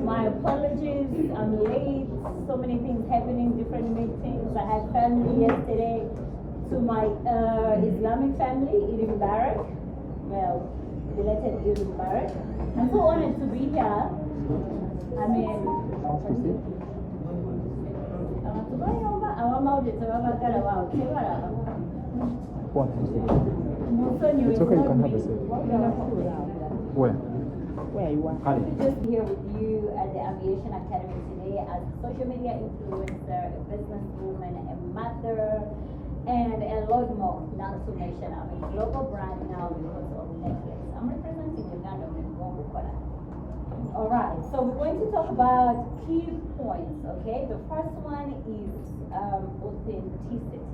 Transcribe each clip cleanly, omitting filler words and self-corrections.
My apologies, I'm late. So many things happening, different meetings. I had family yesterday to my Islamic family, Eid Mubarak. Well, related Eid Mubarak. I'm so honored to be here. I mean, What? It's okay, you can have a seat. Where? Where you are? I'm just here with you at the Aviation Academy today as a social media influencer, a businesswoman, a mother, and a lot more, not to mention I'm a global brand now because of Netflix. I'm representing Uganda with Wombukora. Alright, so we're going to talk about key points, okay? The first one is authenticity.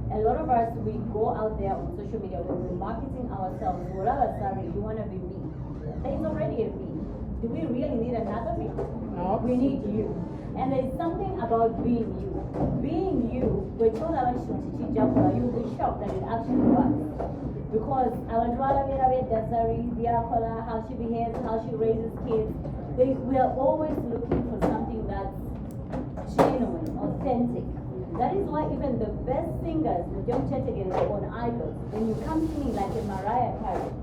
A lot of us, we go out there on social media when we're marketing ourselves. Whatever, sorry, you want to be me. There's already a me. Do we really need another me? No. We need you. And there's something about being you. Being you, we're told about you'll be shocked that it actually works. Because our Zari, how she behaves, how she raises kids, we are always looking for something that's genuine, authentic. That is why even the best singers, the young Chetagans on idols, when you come singing like a Mariah Carey,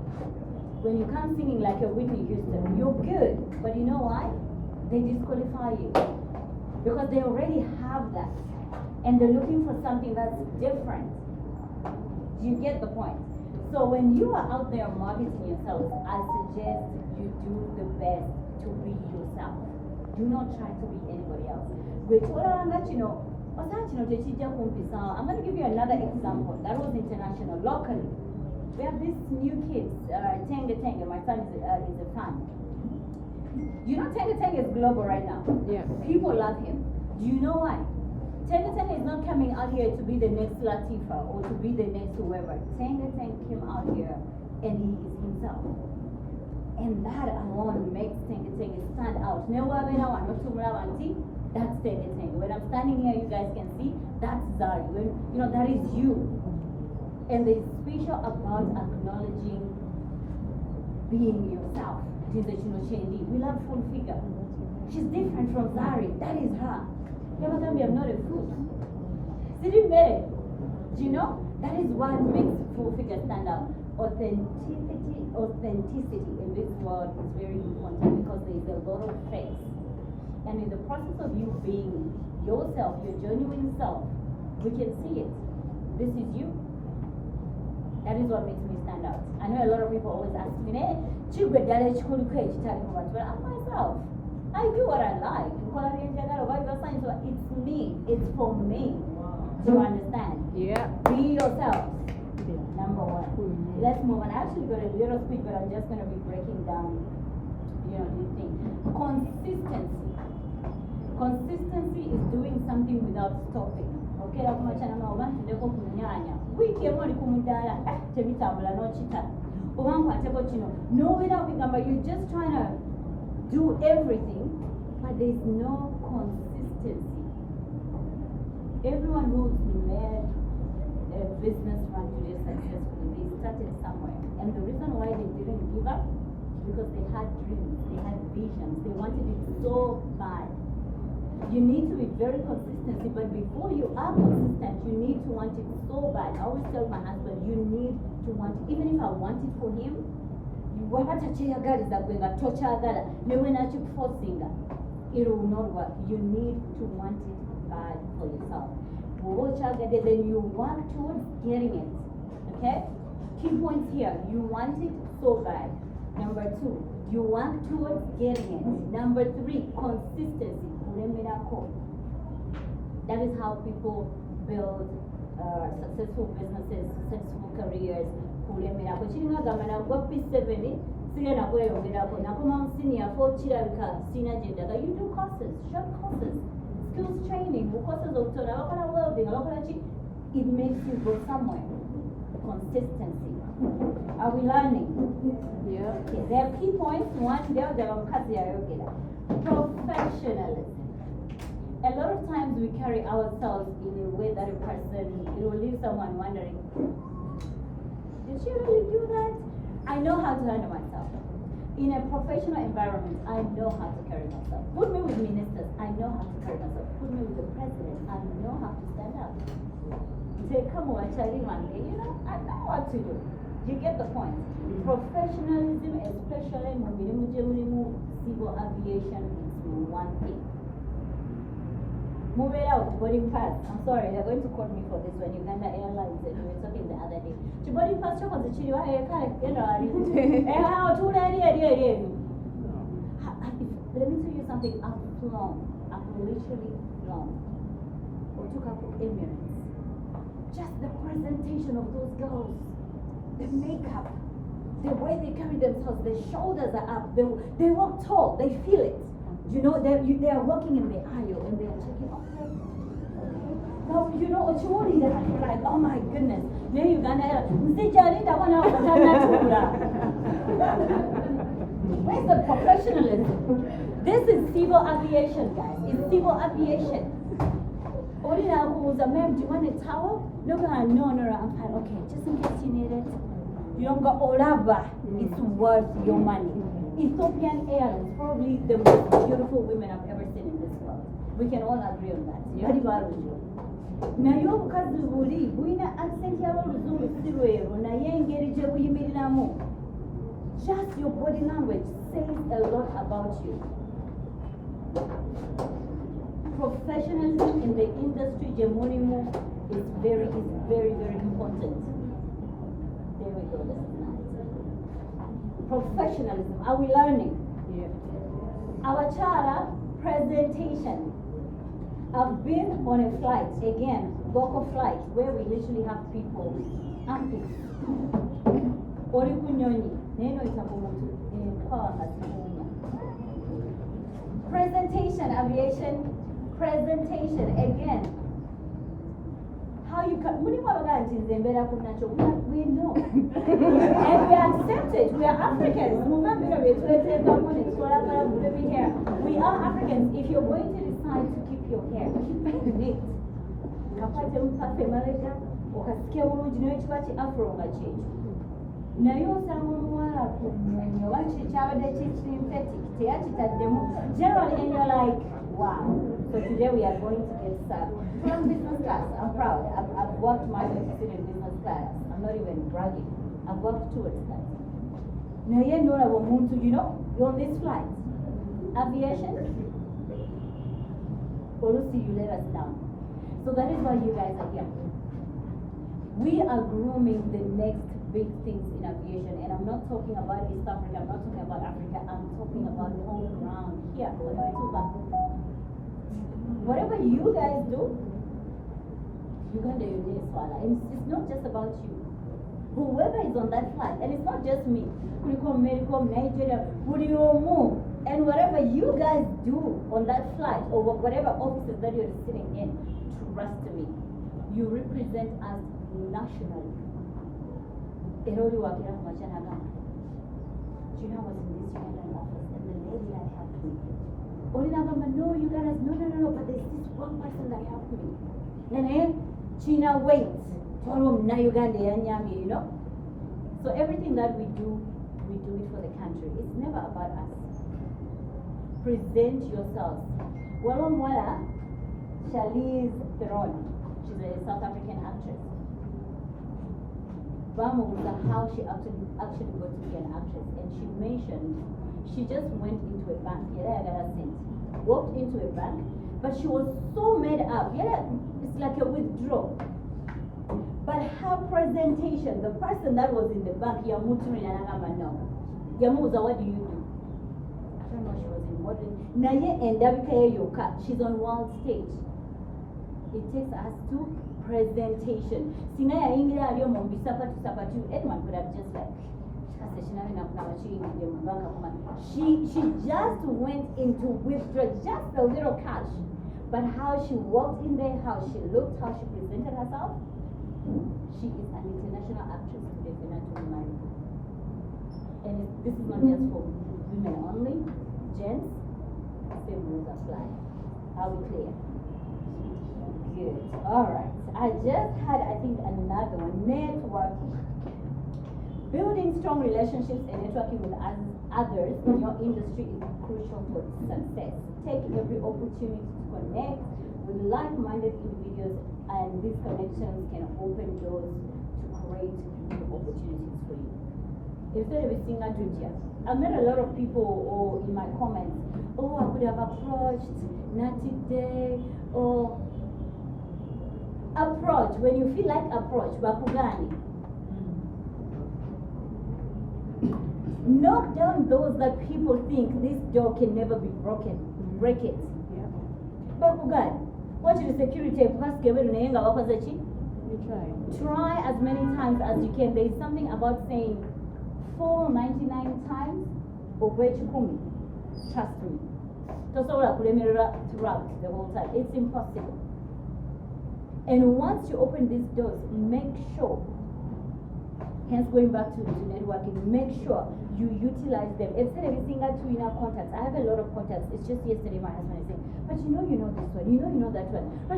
when you come singing like a Whitney Houston, you're good. But you know why? They disqualify you. Because they already have that. And they're looking for something that's different. You get the point? So when you are out there marketing yourself, I suggest you do the best to be yourself. Do not try to be anybody else. I'm going to give you another example. That was international. Locally, we have these new kids, Tenga. My son is a fan. You know Tenga is global right now. Yeah. People love him. Do you know why? Tenga is not coming out here to be the next Latifa or to be the next whoever. Tenga came out here and he is himself. And that alone makes Tenga stand out. That's Tenga. When I'm standing here, you guys can see, that's Zari. That is you. And it's special about acknowledging being yourself. We love full figure. She's different from Zari. That is her. I'm not a fool. Sitting there. Do you know? That is what makes full figure stand out. Authenticity in this world is very important because there is a lot of face. And in the process of you being yourself, your genuine self, we can see it. This is you. That is what makes me stand out. I know a lot of people always ask me, but I'm myself. I do what I like. It's me. It's for me. Do you understand? Yeah. Be yourself. Number one. Let's move on. I actually got a little speech, but I'm just going to be breaking down, this thing. Consistency. Consistency is doing something without stopping. Okay, no, without you're just trying to do everything, but there's no consistency. Everyone who's made a business run today successfully, they started somewhere. And the reason why they didn't give up, because they had dreams, they had visions, they wanted it so bad. You need to be very consistent, but before you are consistent, you need to want it so bad. I always tell my husband, you need to want it. Even if I want it for him, you waba takyeyagaliza gwe nga tokyagala ne bwe nakikufosinga, it will not work. You need to want it bad for yourself. Bw'oba okyagadde, then you work towards getting it. Okay? Key points here. You want it so bad. Number 2, you work towards getting it. Number 3, consistency. That is how people build successful businesses, successful careers. Kiringa gamana gwa P70 sigenda kweyongerako nakoma senior 4 kirabika sina gyendaga. You do courses, short courses, skills training, courses of total, abakola welding, abakola ki. It makes you go somewhere. Consistency. Are we learning? Yeah. Okay, there are key points. One, there are professionalism. A lot of times we carry ourselves in a way that a person, it will leave someone wondering, did she really do that? I know how to handle myself. In a professional environment, I know how to carry myself. Put me with ministers, I know how to carry myself. Put me with the president, I know how to stand up. Say, come on, Charlie, you know, I know what to do. You get the point. Professionalism, especially in civil aviation, is one thing. Move it out, boarding pass. I'm sorry, they're going to quote me for this one. Uganda Airlines, and we were talking the other day. The boarding pass, let me tell you something. I've literally flown. Or took up Emirates. Just the presentation of those girls, the makeup, the way they carry themselves, their shoulders are up, they walk tall, they feel it. You know, they are walking in the aisle and they are checking, okay. Now, you know, what you're like, oh my goodness. Then Uganda, where's the professionalism? This is civil aviation, guys. It's civil aviation. Ma'am, do you want a towel? No, I'm fine. Okay, just in case you need it. You don't go all over. It's worth your money. Ethiopian Airlines, probably the most beautiful women I've ever seen in this world. We can all agree on that. Yeah. Now you're because we accent just your body language says a lot about you. Professionalism in the industry, Jemonimo, is very, very important. There we go, this is nice. Professionalism, are we learning? Yeah. Our chara presentation. I've been on a flight, again, Boko flight, where we literally have people, aunties. Orikunyoni, neno itakumutu, power hasimunya. Presentation, aviation. Presentation, again. How you can, we know. And we accept it. We are Africans. We are Africans. If you're going to decide to keep your hair, keep it neat. Naye osanga omuwala akunyonyi oba kyabadde kisynthetic teyakitaddemu generally, and you're like, wow. So today we are going to get started from business class. I'm proud. I've worked my way to sit in business class. I'm not even bragging. I've worked towards that. Naye nolaba omuntu, you know, you're on this flight. Aviation, Olusi, you let us down. So that is why you guys are here. We are grooming the next big things in aviation, and I'm not talking about East Africa, I'm not talking about Africa, I'm talking about home ground here. Whatever you guys do, Uganda Aviation, it's not just about you. Whoever is on that flight, and it's not just me, Nigeria, and whatever you guys do on that flight, or whatever offices that you're sitting in, trust me, you represent us nationally. Do you know what's in this Ugandan office? And the lady that helped me. No, you guys, no, but there's this one person that helped me. And then, China waits. You know? So everything that we do it for the country. It's never about us. Present yourselves. Mwala, Charlize Theron. She's a South African actress. bamubuuza how she actually got to be an actress, and she mentioned she just went into a bank. Walked into a bank, but she was so made up. It's like a withdrawal. But her presentation, the person that was in the bank, Yamuza, what do you do? I don't know, she was in modeling. Naye and Yoka, she's on world stage. It takes us to presentation. Sinaya Ingra Yomo Bisapa to Sapatu, anyone could have just like she just went into withdrawal, just a little cash. But how she walked in there, how she looked, how she presented herself, she is an international actress today, and this is not just for women only, gents, same rules apply. Are we clear? Good. Alright. I just had, I think, another one. Networking. Building strong relationships and networking with others in your industry is crucial for success. Take every opportunity to connect with like-minded individuals, and these connections can open doors to create new opportunities for you. Instead of being a junior, I've met a lot of people in my comments, I could have approached, not today, or approach, when you feel like approach, bakugani. Knock down those that people think this door can never be broken. Break it. Bakugani. Watch the security you try as many times as you can. There is something about saying 499 times obechukumi. Trust me. Throughout the whole time. It's impossible. And once you open these doors, make sure, hence going back to networking, make sure you utilize them. Instead of everything I do in our contacts, I have a lot of contacts. It's just yesterday my husband is saying, but you know this one, you know that one. You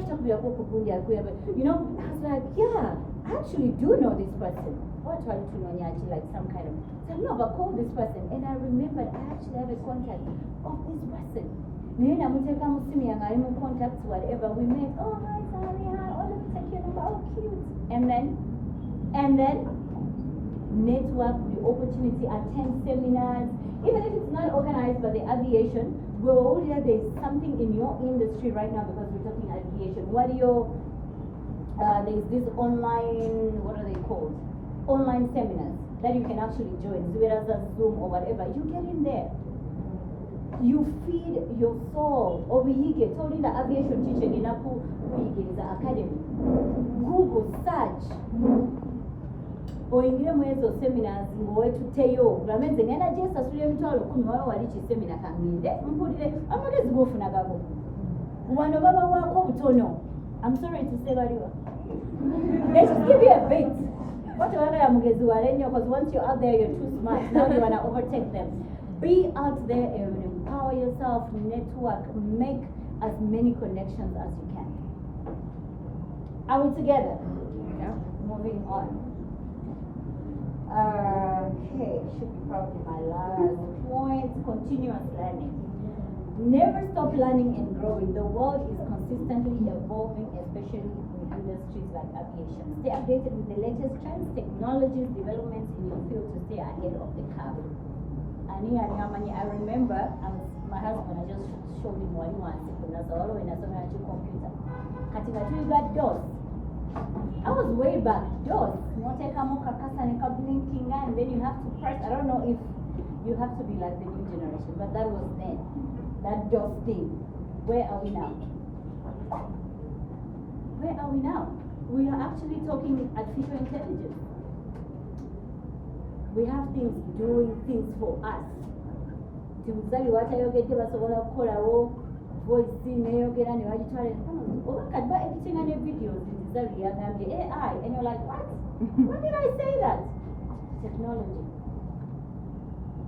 know, I was like, yeah, I actually do know this person. What trying to know like some kind of, so no, but call this person. And I remembered I actually have a contact of this person. Contacts, whatever we met. Oh, hi, Zari, hi, oh, let me take your number. Oh, cute. And then network the opportunity, attend seminars, even if it's not organized by the aviation. Well, there's something in your industry right now because we're talking aviation. What are your there's this online, what are they called? Online seminars that you can actually join, whether it's Zoom or whatever. You get in there. You feed your soul. Or we get told in the aviation teaching in Apu, we get the academy. Google search. Oingira mwezo seminars ngowetu teyo lamenze ngena jesa sule mitwalo 10 wali chi seminar kanginde mpulire amagezi gofuna gabo wano baba wako butono. I'm sorry to say baliwa. They just give you a bit. What wagala mugezi walenyo, because once you're out there you're too smart. Now you wanna overtake them. Be out there and empower yourself, network, make as many connections as you can. Are we together? Yeah. Moving on. Okay, should be probably my last point. Continuous learning. Never stop learning and growing. The world is consistently evolving, especially in industries like aviation. Stay updated with the latest trends, technologies, developments in your field to stay ahead of the curve. I remember my husband, I just showed him what he wants. When I saw when I saw my computer. You got DOS. I was way back. DOS. Blinking, and then you have to press. I don't know if you have to be like the new generation, but that was then. That DOS thing. Where are we now? Where are we now? We are actually talking artificial intelligence. We have things doing things for us. Timuzali watayogedde basobola okukolawo voice neyogera ne bagitwala oba kadba editing and videos Zari yagambye AI, and you're like, what? When did I say that? Technology.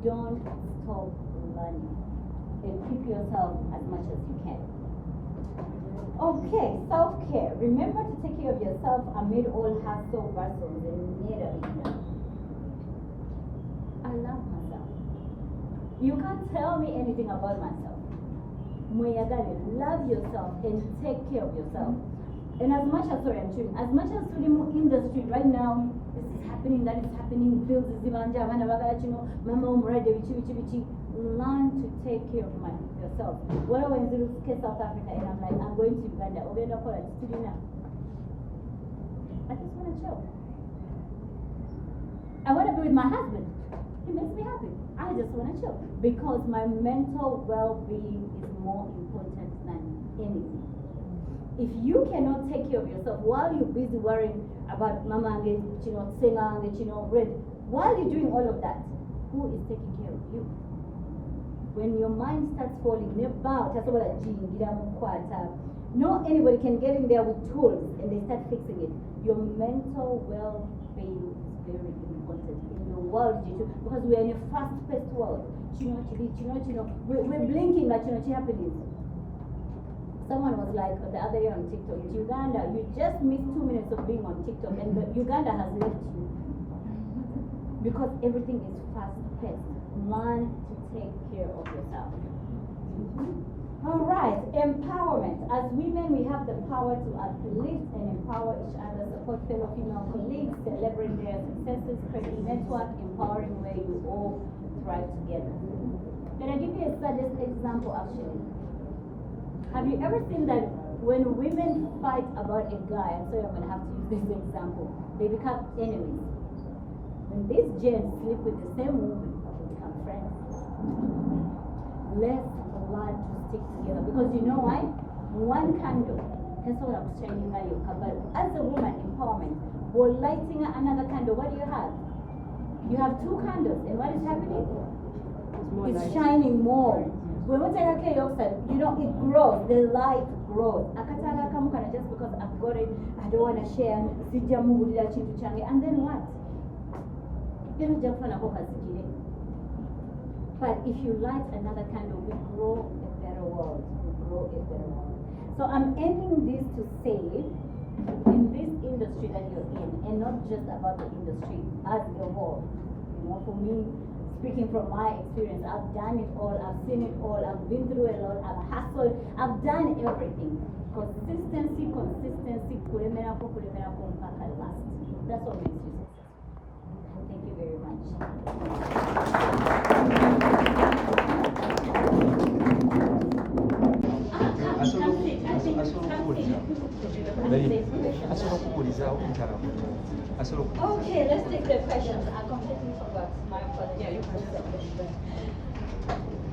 Don't stop learning and keep yourself as much as you can. Okay, self-care. Remember to take care of yourself amid all hustle, bustle, and need. I love myself. You can't tell me anything about myself. Love yourself and take care of yourself. And as much as, sorry, I'm chewing, as much as Sulimu industry right now, this is happening, that is happening, bills is zibanja, abana bagala kino, mama omurade, bichi. Learn to take care of yourself. When I went to South Africa and I'm like, I'm going to Uganda, I just want to chill. I want to be with my husband. He makes me happy. I just want to chill. Because my mental well-being is more important than anything. If you cannot take care of yourself while you're busy worrying about mama and singer and read, while you're doing all of that, who is taking care of you? When your mind starts falling, not anybody can get in there with tools and they start fixing it. Your mental well-being is very important in the world, because we are in a fast-paced world. We're blinking like happening. Someone was like the other day on TikTok, Uganda, you just missed 2 minutes of being on TikTok and Uganda has left you. Because everything is fast-paced. Learn to take care of yourself. All right, empowerment. As women, we have the power to uplift and empower each other, support fellow female colleagues, celebrate their successes, create a network, empowering where you all thrive together. Can I give you a sudden example, actually? Have you ever seen that when women fight about a guy, I'm sorry, I'm going to have to use this example, they become enemies. When these gents sleep with the same woman, they become friends. Let's learn to stick together, because you know why? One candle can sort of shining on you. But as a woman, empowerment, we're lighting another candle. What do you have? You have 2 candles, and what is happening? It's shining more. When we take care of yourself, it grows. The light grows. Akatala kamukana, just because I've got it, I don't want to share. And then what? But if you light another candle, we grow a better world. So I'm ending this to say, in this industry that you're in, and not just about the industry as a whole, for me, speaking from my experience, I've done it all, I've seen it all, I've been through a lot, I've hustled, I've done everything. Consistency, kulemera mpaka last. That's what makes you successful. Thank you very much. Okay, let's take the questions. I completely forgot. My apologies. Yeah, you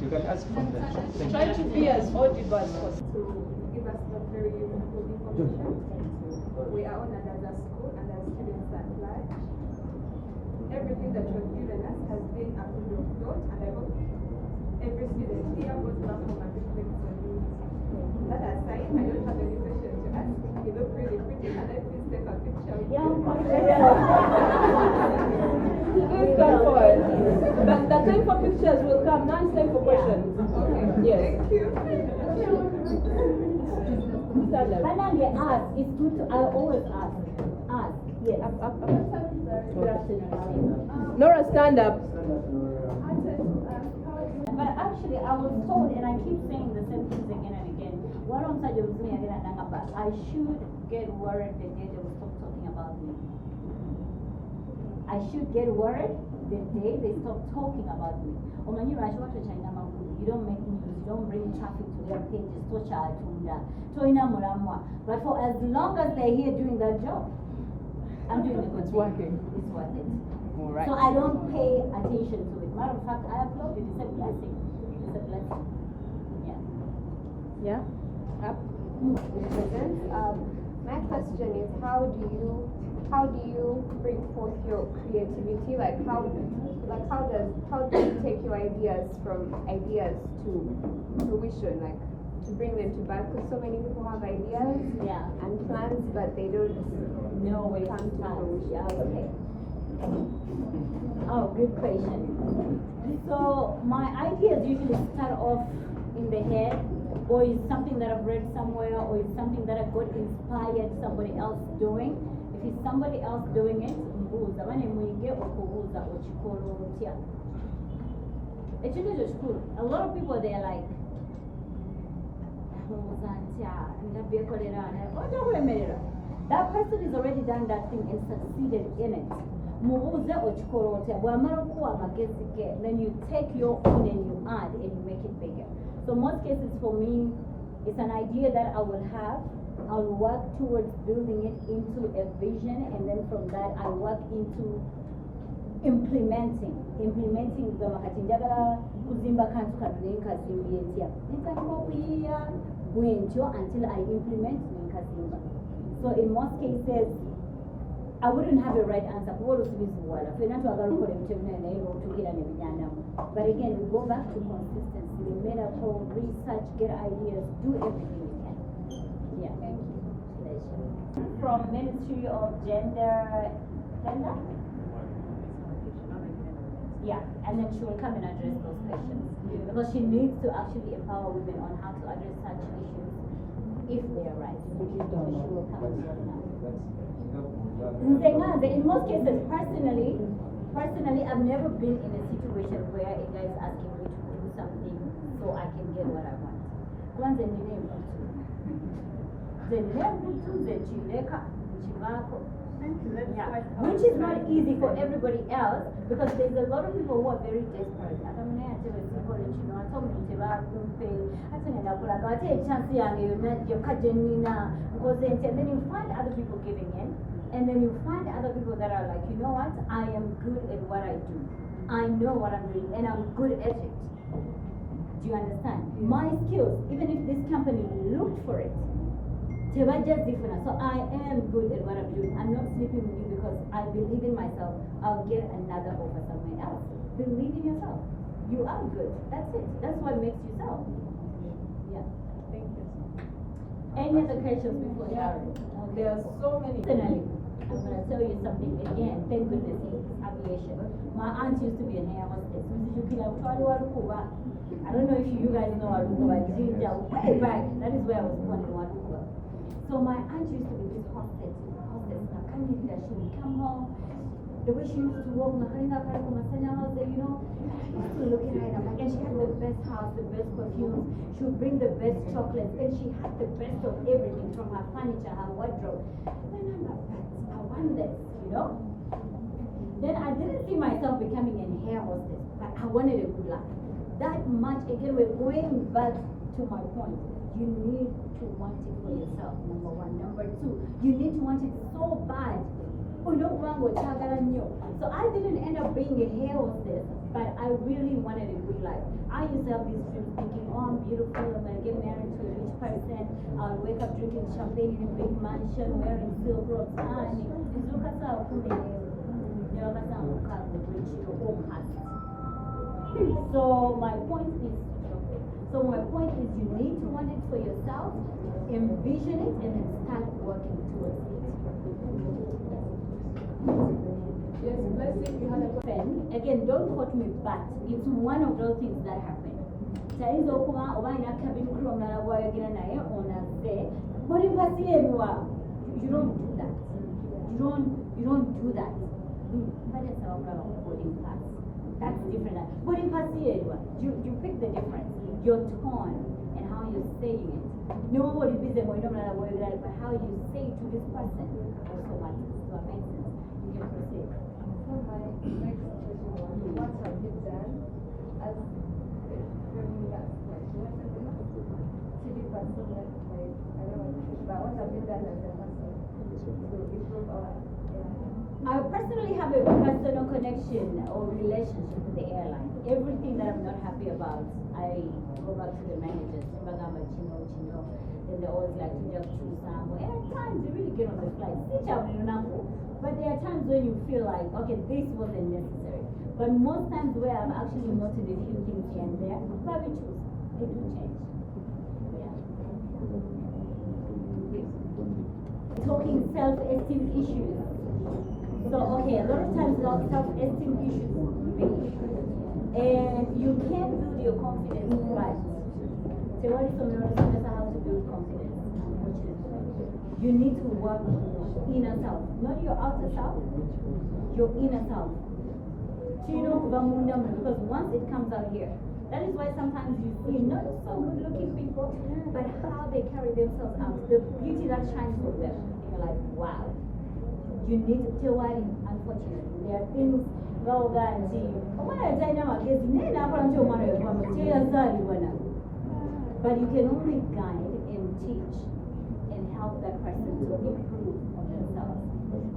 can ask from the top. Try to be as audible as possible. To give us the very useful information. We are honored as a school and as students at large. Everything that you have given us has been a food of thought, and I hope every student here goes back home and reflects on it. That aside, I don't have any question to ask. You look really pretty. Can I please take a picture with you? Please come forward. But the time for pictures will come. Now it's time for questions. Okay. Yes. Thank you. Finally, ask. It's good to, I always ask. Ask. Yes. Good afternoon. Nora, stand up. But actually, I was told, and I keep saying the same things again and again. What on such with me again and but I should get worried the day they will stop talking about me. I should get worried the day they stop talking about me. You don't make news, you don't bring traffic to their pages, but for as long as they're here doing that job, I'm doing the good It's thing. working. It's worth it. All right. So I don't pay attention to it. Matter of fact, I applaud it. It's a blessing. It's a blessing. Yeah. Yeah? Up. My question is, how do you bring forth your creativity? How do you take your ideas from ideas to fruition, to bring them to birth? Because so many people have ideas and plans, but they don't No way come to fruition. Yeah, okay. Oh, good question. So my ideas usually start off in the head, or it's something that I've read somewhere, or it's something that I got inspired somebody else doing. If it's somebody else doing it, mbuuza bane mwige okubuuza okikola otya. Ekintu ekyo kikulu. A lot of people they are like mbuuza ntya ndabyekolera ojja kwemerera. That person has already done that thing and succeeded in it. mubuuze okikola otya bw'amala okuwa amagezi ge then you take your own and you add and you make it bigger. So most cases for me it's an idea that I will have. I'll work towards building it into a vision, and then from that I work into implementing the makati njagala kuzimba kantu kano nenkazimba etya ntandika okuyiiya bwentyo until I implement nenkazimba. So in most cases I wouldn't have a right answer kuba olusubizi bwala fena twagala okukola ebintu ebinene naye lwotuukira nebinyandamu. But again we go back to consistency, medical research, get ideas, do everything we can. Yeah. Thank you. From Ministry of Gender. Yeah, and then she will come and address those questions because she needs to actually empower women on how to address such issues if they arise. So she will come and talk now. In most cases, personally, I've never been in a situation where a guy is asking me to do something so I can get what I want. Kwanza ni name yeah, which is not easy for everybody else because there's a lot of people who are very desperate. I told me and then you find other people giving in, and then you find other people that are like, you know what, I am good at what I do. I know what I'm doing and I'm good at it. Do you understand? My skills, even if this company looked for it, so I am good at what I'm doing. I'm not sleeping with you because I believe in myself. I'll get another offer somewhere else. Believe in yourself. You are good. That's it. That's what makes you self. Yeah. Thank you. Any other questions before Sharon? There are so many. Personally, I'm going to tell you something again. Thank goodness it's aviation. My aunt used to be an air hostess. I don't know if you guys know Warukuba, Jinja, way back. That is where I was born in Warukuba. So my aunt used to be this hostess. She would come home. The way she used to walk, you know, I used to look at her and I'm like, and she had the best house, the best perfumes. She would bring the best chocolates, and she had the best of everything from her furniture, her wardrobe. And I'm like, I want this, you know. Then I didn't see myself becoming an air hostess, but I wanted a good life. That much, again, we're going back to my point. You need to want it for yourself, number one. Number two, you need to want it so bad. So I didn't end up being a hair hostess, but I really wanted a good life. I used to have these dreams thinking, oh, I'm beautiful, I'm going to get married to a rich person, I'll wake up drinking champagne in a big mansion, wearing silk robes. So my point is, you need to want it for yourself, envision it, and then start working towards it. Yes, let's say you had a friend. Again, don't quote me, but it's one of those things that happen. You don't do that. You don't do that. That's different. Boarding pass you pick the difference. Your tone and how you're saying it. No one is busy but how you say it to this person also matters. So it makes sense. You can proceed. So my next question was, what have you done as during that question? To be person like I don't want to push, but what have you done as a person to improve our I personally have a personal connection or relationship with the airline. Everything that I'm not happy about, I go back to the managers. Then they always like to just choose somewhere. And at times you really get on the flight. But there are times when you feel like, okay, this wasn't necessary. But most times where I've actually noted a few things here and there, probably choose. They do change. Yeah. Talking self-esteem issues. So, okay, a lot of times self-esteem issues big. And you can't build your confidence right. So what is something how to build confidence? You need to work inner self. Not your outer self, your inner self. Because once it comes out here, that is why sometimes you see not so good looking people, but how they carry themselves out, the beauty that shines from them. You're like, wow. Do you need to tell what, unfortunately. There are things go and see. When I tell them, but you can only guide and teach and help that person to improve on themselves.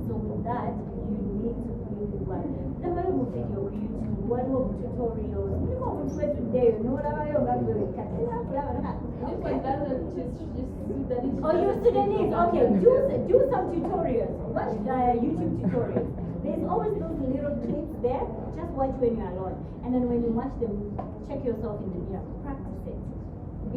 So with that, you need to really like the Bible video on YouTube, what tutorials, you know what we're today, you know what I'm going to do. If my doesn't, she's Sudanese. Oh, you're Sudanese? Okay, do some tutorials. Watch YouTube tutorials. There's always those little clips there. Just watch when you're alone. And then when you watch them, check yourself in the mirror. Practice it.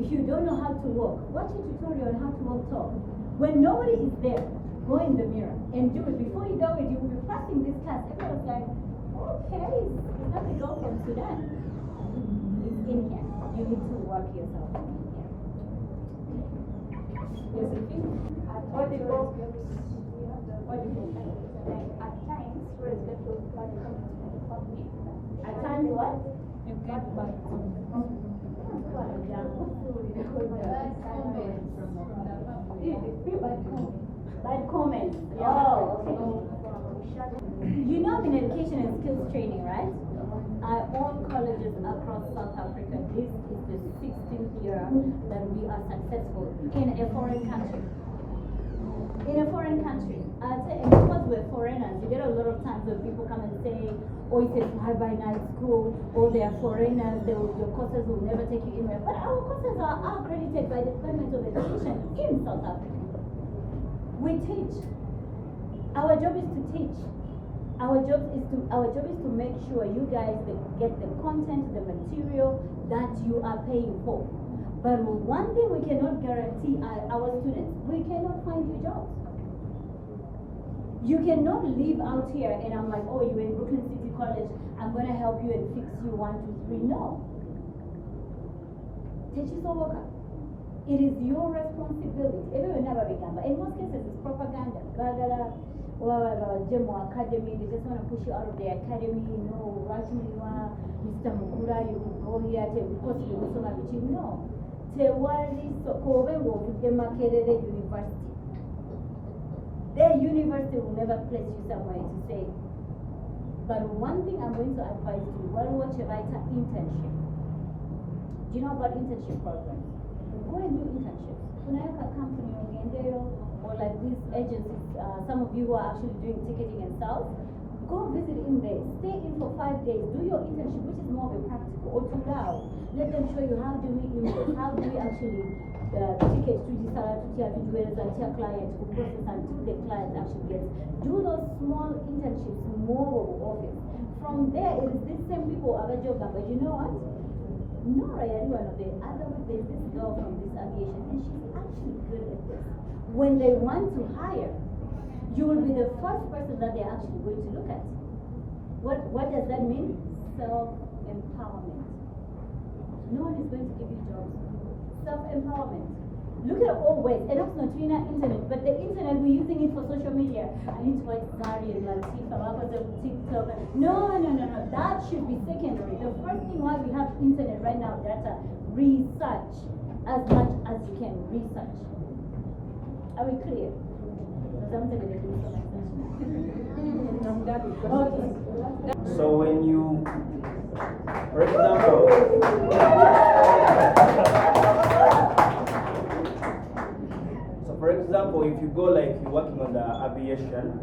If you don't know how to walk, watch a tutorial on how to walk tall. When nobody is there, go in the mirror and do it. Before you do it, you will be passing this class. Everyone's like, okay, it's not a girl from Sudan. It's in here. You need to work yourself in here. Yes, I think. What do you like at times, for example, bad comments from the public. At times what? You get back to Bad comments. Oh, okay. You know I'm in education and skills training, right? I own colleges across South Africa. This is the 16th year that we are successful in a foreign country. In a foreign country. And because we're foreigners, you get a lot of times when people come and say, oh, it's a fly-by-night school, or they are foreigners, your courses will never take you anywhere. But our courses are accredited by the Department of Education in South Africa. We teach. Our job is to teach. Our job is to make sure you guys get the content, the material that you are paying for. But one thing we cannot guarantee our students, we cannot find you jobs. You cannot live out here and I'm like, oh, you're in Brooklyn City College, I'm going to help you and fix you 1, 2, 3. No. It is your responsibility. Everyone never began, but in most cases it's propaganda. Jemo Academy, they just want to push you out of the academy. No, right now, Mr. Mukura, you can go here because you also have a no. Tewali Sokobe will be Makerere University. Their university will never place you somewhere to stay. But one thing I'm going to advise you, watch a writer internship. Do you know about internship programs? Go and do internships. Kunayaka company or like these agencies, some of you who are actually doing ticketing and sales, go visit in there. Stay in for 5 days. Do your internship, which is more of a practical. Or to now, let them show you how do we invoice, how do we actually ticket to the salary to whereas until client who process until the client actually gets. Do those small internships more of office. From there, it is these same people have a job, but you know what? Nora, one of the other there's this girl from this aviation, and she's actually good at this. When they want to hire, you will be the first person that they're actually going to look at. What does that mean? Self-empowerment. No one is going to give you jobs. Self-empowerment. Look at all ways. And also not internet, but the internet, we're using it for social media. I need to watch Zari and TikTok. No. That should be secondary. The first thing why we have internet right now, data, research as much as you can research. Are we clear? So when you, for example, if you go like you're working on the aviation,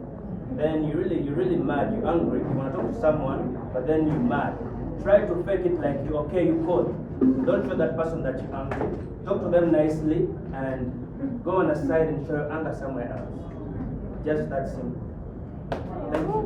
then you're really mad, you're angry, you want to talk to someone, but then you're mad. Try to fake it like you called. Don't show that person that you're angry. Talk to them nicely and go on the side and show your anger somewhere else. Just that simple. Thank you.